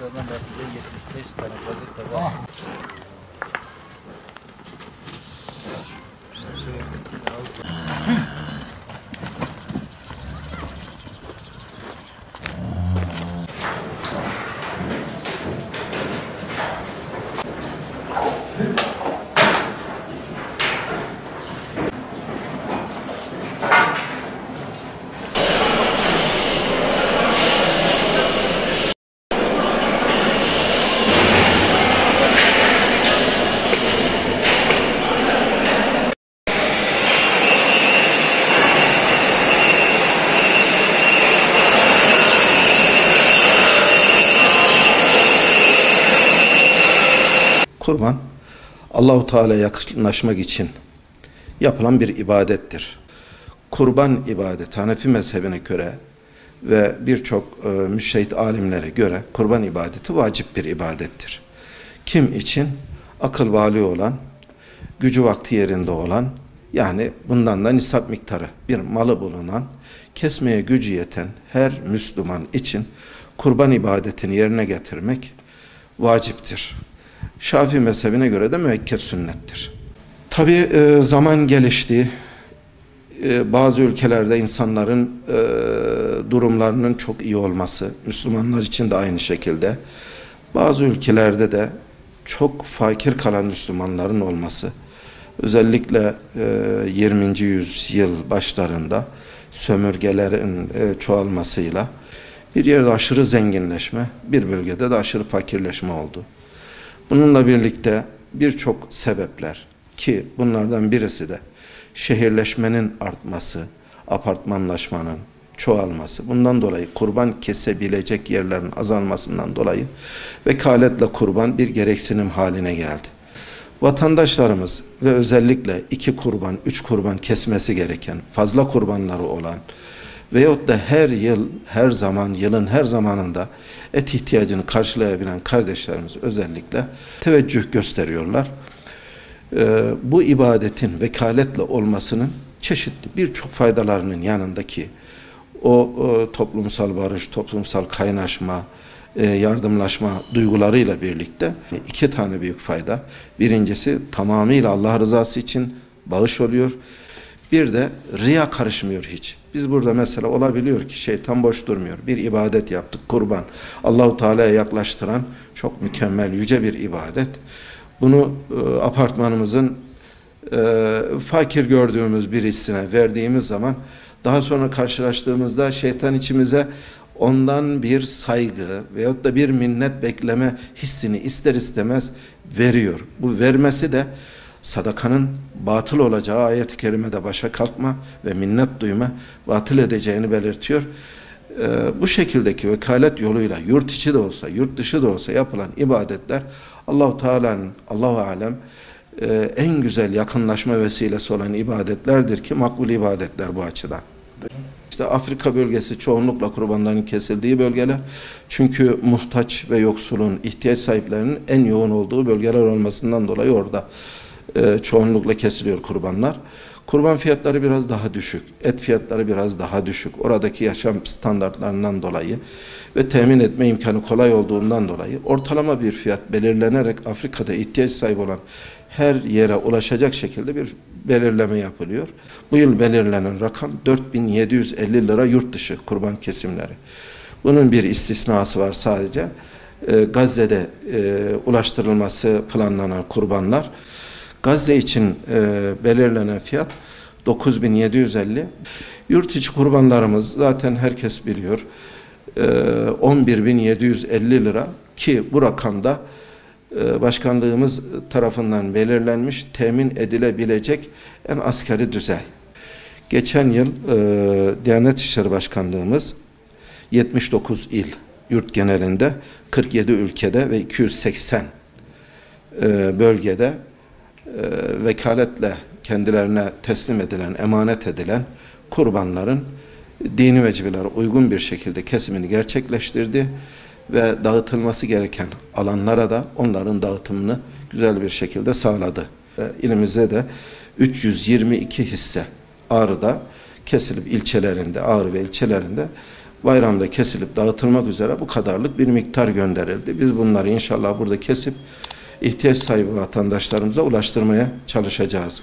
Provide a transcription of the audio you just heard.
başlardan belki de 75 tane gazete var. Kurban, Allah-u Teala'ya yakınlaşmak için yapılan bir ibadettir. Kurban ibadeti Hanefi mezhebine göre ve birçok müştehit alimlere göre kurban ibadeti vacip bir ibadettir. Kim için? Akıl bali olan, gücü vakti yerinde olan, yani bundan da nisap miktarı bir malı bulunan, kesmeye gücü yeten her Müslüman için kurban ibadetini yerine getirmek vaciptir. Şafii mezhebine göre de müekked sünnettir. Tabi zaman gelişti. Bazı ülkelerde insanların durumlarının çok iyi olması, Müslümanlar için de aynı şekilde. Bazı ülkelerde de çok fakir kalan Müslümanların olması, özellikle 20. yüzyıl başlarında sömürgelerin çoğalmasıyla bir yerde aşırı zenginleşme, bir bölgede de aşırı fakirleşme oldu. Bununla birlikte birçok sebepler, ki bunlardan birisi de şehirleşmenin artması, apartmanlaşmanın çoğalması, bundan dolayı kurban kesebilecek yerlerin azalmasından dolayı vekaletle kurban bir gereksinim haline geldi. Vatandaşlarımız ve özellikle 2 kurban, 3 kurban kesmesi gereken, fazla kurbanları olan veyahut da her yıl, her zaman, yılın her zamanında et ihtiyacını karşılayabilen kardeşlerimiz özellikle teveccüh gösteriyorlar. Bu ibadetin vekaletle olmasının çeşitli birçok faydalarının yanındaki o toplumsal barış, toplumsal kaynaşma, yardımlaşma duygularıyla birlikte 2 tane büyük fayda. Birincisi tamamıyla Allah rızası için bağış oluyor. Bir de riya karışmıyor hiç. Biz burada mesela olabiliyor ki şeytan boş durmuyor. Bir ibadet yaptık, kurban. Allah-u Teala'ya yaklaştıran çok mükemmel, yüce bir ibadet. Bunu apartmanımızın fakir gördüğümüz birisine verdiğimiz zaman daha sonra karşılaştığımızda şeytan içimize ondan bir saygı veyahut da bir minnet bekleme hissini ister istemez veriyor. Bu vermesi de sadakanın batıl olacağı ayet-i kerimede başa kalkma ve minnet duyma batıl edeceğini belirtiyor. Bu şekildeki vekalet yoluyla yurt içi de olsa, yurt dışı da olsa yapılan ibadetler Allah-u Teala'nın, Allah-u Alem en güzel yakınlaşma vesilesi olan ibadetlerdir ki makbul ibadetler bu açıdan. İşte Afrika bölgesi çoğunlukla kurbanların kesildiği bölgeler. Çünkü muhtaç ve yoksulun, ihtiyaç sahiplerinin en yoğun olduğu bölgeler olmasından dolayı orada çoğunlukla kesiliyor kurbanlar. Kurban fiyatları biraz daha düşük, et fiyatları biraz daha düşük. Oradaki yaşam standartlarından dolayı ve temin etme imkanı kolay olduğundan dolayı ortalama bir fiyat belirlenerek Afrika'da ihtiyaç sahibi olan her yere ulaşacak şekilde bir belirleme yapılıyor. Bu yıl belirlenen rakam 4.750 lira yurt dışı kurban kesimleri. Bunun bir istisnası var sadece. Gazze'de ulaştırılması planlanan kurbanlar. Gazze için belirlenen fiyat 9.750. Yurt içi kurbanlarımız zaten herkes biliyor. 11.750 lira ki bu rakamda başkanlığımız tarafından belirlenmiş, temin edilebilecek en asgari düzey. Geçen yıl Diyanet İşleri Başkanlığımız 79 il yurt genelinde 47 ülkede ve 280 bölgede vekaletle kendilerine teslim edilen, emanet edilen kurbanların dini vecibelere uygun bir şekilde kesimini gerçekleştirdi ve dağıtılması gereken alanlara da onların dağıtımını güzel bir şekilde sağladı. İlimizde de 322 hisse Ağrı'da kesilip ilçelerinde, Ağrı ve ilçelerinde bayramda kesilip dağıtılmak üzere bu kadarlık bir miktar gönderildi. Biz bunları inşallah burada kesip ihtiyaç sahibi vatandaşlarımıza ulaştırmaya çalışacağız.